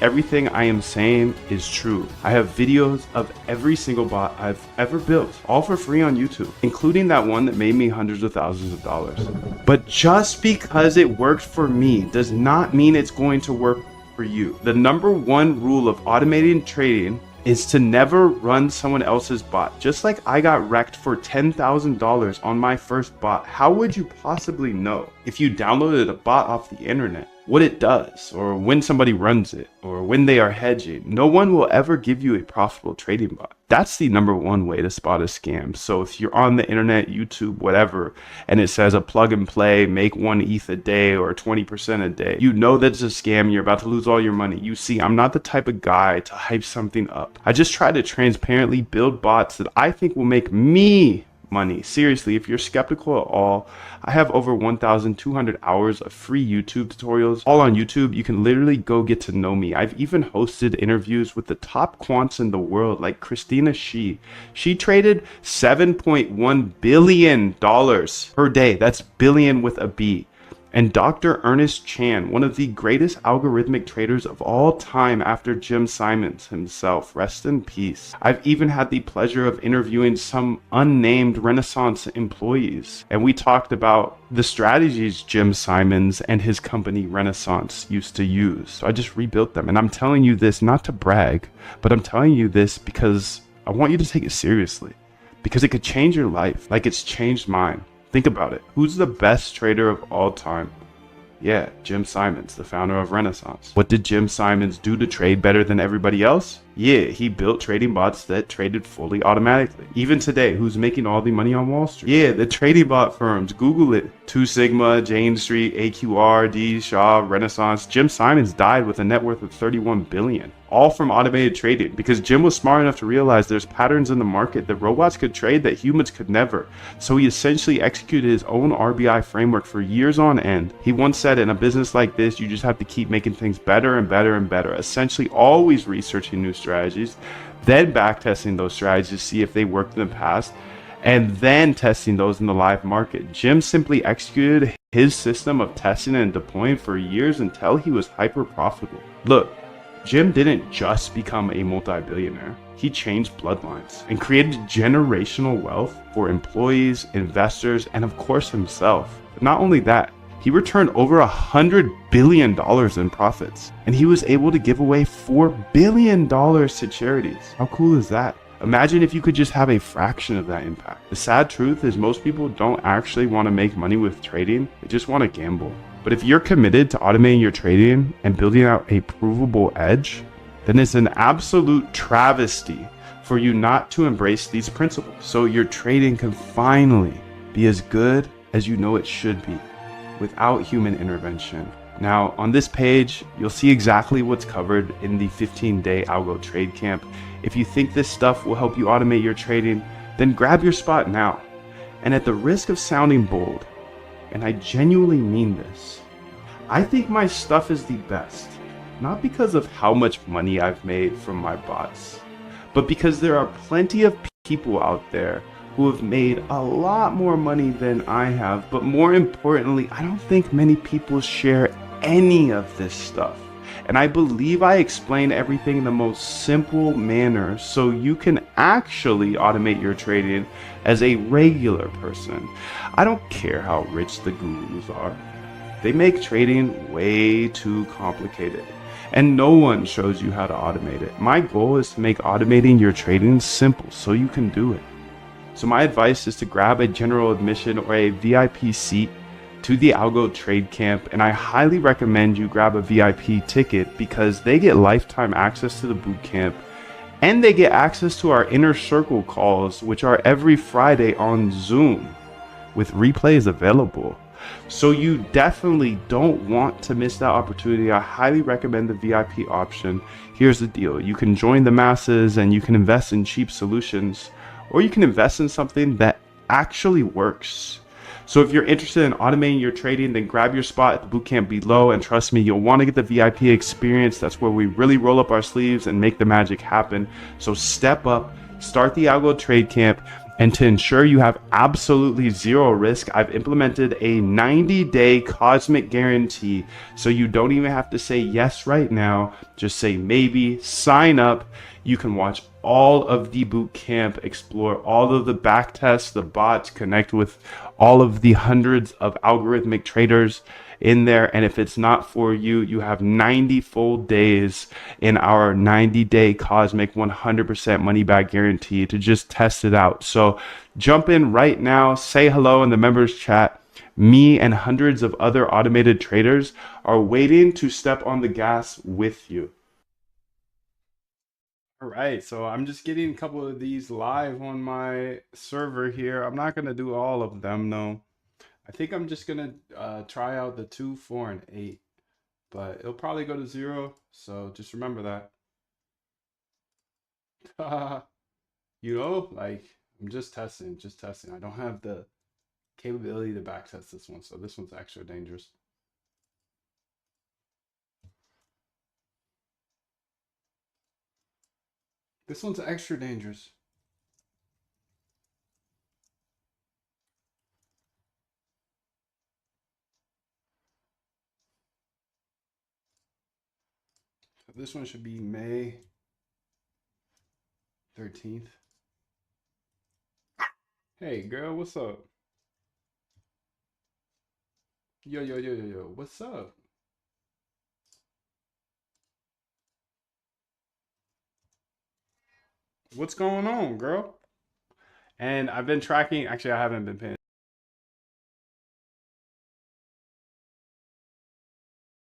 Everything I am saying is true. I have videos of every single bot I've ever built, all for free on YouTube, including that one that made me hundreds of thousands of dollars. But just because it worked for me does not mean it's going to work for you. The number one rule of automating trading is to never run someone else's bot. Just like I got wrecked for $10,000 on my first bot, how would you possibly know if you downloaded a bot off the internet what it does, or when somebody runs it, or when they are hedging? No one will ever give you a profitable trading bot. That's the number one way to spot a scam. So if you're on the internet, YouTube, whatever, and it says a plug and play, make 1 ETH a day or 20% a day, you know that's a scam. You're about to lose all your money. You see, I'm not the type of guy to hype something up. I just try to transparently build bots that I think will make me money. Seriously, if you're skeptical at all, I have over 1,200 hours of free YouTube tutorials, all on YouTube. You can literally go get to know me. I've even hosted interviews with the top quants in the world, like Christina Shi. She traded $7.1 billion per day. That's billion with a B. And Dr. Ernest Chan, one of the greatest algorithmic traders of all time after Jim Simons himself. Rest in peace. I've even had the pleasure of interviewing some unnamed Renaissance employees, and we talked about the strategies Jim Simons and his company Renaissance used to use. So I just rebuilt them. And I'm telling you this not to brag, but I'm telling you this because I want you to take it seriously, because it could change your life like it's changed mine. Think about it. Who's the best trader of all time? Yeah, Jim Simons, the founder of Renaissance. What did Jim Simons do to trade better than everybody else? Yeah, he built trading bots that traded fully automatically. Even today, who's making all the money on Wall Street? Yeah, the trading bot firms. Google it. 2 Sigma, Jane Street, AQR, D, Shaw, Renaissance. Jim Simons died with a net worth of $31 billion. All from automated trading, because Jim was smart enough to realize there's patterns in the market that robots could trade that humans could never. So he essentially executed his own RBI framework for years on end. He once said, in a business like this, you just have to keep making things better and better and better. Essentially always researching new strategies, then backtesting those strategies to see if they worked in the past, and then testing those in the live market. Jim simply executed his system of testing and deploying for years until he was hyper profitable. Look, Jim didn't just become a multi-billionaire. He changed bloodlines and created generational wealth for employees, investors, and of course himself. But not only that, he returned over $100 billion in profits, and he was able to give away $4 billion to charities. How cool is that? Imagine if you could just have a fraction of that impact. The sad truth is most people don't actually want to make money with trading. They just want to gamble. But if you're committed to automating your trading and building out a provable edge, then it's an absolute travesty for you not to embrace these principles, so your trading can finally be as good as you know it should be without human intervention. Now, on this page, you'll see exactly what's covered in the 15-day Algo Trade Camp. If you think this stuff will help you automate your trading, then grab your spot now. And at the risk of sounding bold, and I genuinely mean this, I think my stuff is the best, not because of how much money I've made from my bots, but because there are plenty of people out there who have made a lot more money than I have. But more importantly, I don't think many people share any of this stuff. And I believe I explain everything in the most simple manner so you can actually automate your trading as a regular person. I don't care how rich the gurus are. They make trading way too complicated, and no one shows you how to automate it. My goal is to make automating your trading simple so you can do it. So my advice is to grab a general admission or a VIP seat to the Algo Trade Camp, and I highly recommend you grab a VIP ticket because they get lifetime access to the boot camp, and they get access to our inner circle calls, which are every Friday on Zoom with replays available. So you definitely don't want to miss that opportunity. I highly recommend the VIP option. Here's the deal. You can join the masses and you can invest in cheap solutions, or you can invest in something that actually works. So if you're interested in automating your trading, then grab your spot at the bootcamp below, and trust me, you'll want to get the VIP experience. That's where we really roll up our sleeves and make the magic happen. So step up, start the Algo Trade Camp, And to ensure you have absolutely zero risk, I've implemented a 90-day cosmic guarantee. So you don't even have to say yes right now. Just say maybe, sign up. You can watch all of the boot camp, explore all of the back tests, the bots, connect with all of the hundreds of algorithmic traders in there. And if it's not for you, you have 90 full days in our 90-day cosmic 100% money back guarantee to just test it out. So jump in right now, say hello in the members chat. Me and hundreds of other automated traders are waiting to step on the gas with you. All right, so I'm just getting a couple of these live on my server here. I'm not gonna do all of them, though. I think I'm just gonna try out the 2, 4, and 8, but it'll probably go to 0. So just remember that. Like I'm just testing, just testing. I don't have the capability to backtest this one, so this one's extra dangerous. This one's extra dangerous. So this one should be May 13th. Hey girl, what's up? Yo, yo, yo, yo, yo, what's up? What's going on, girl? And I've been tracking, actually, I haven't been paying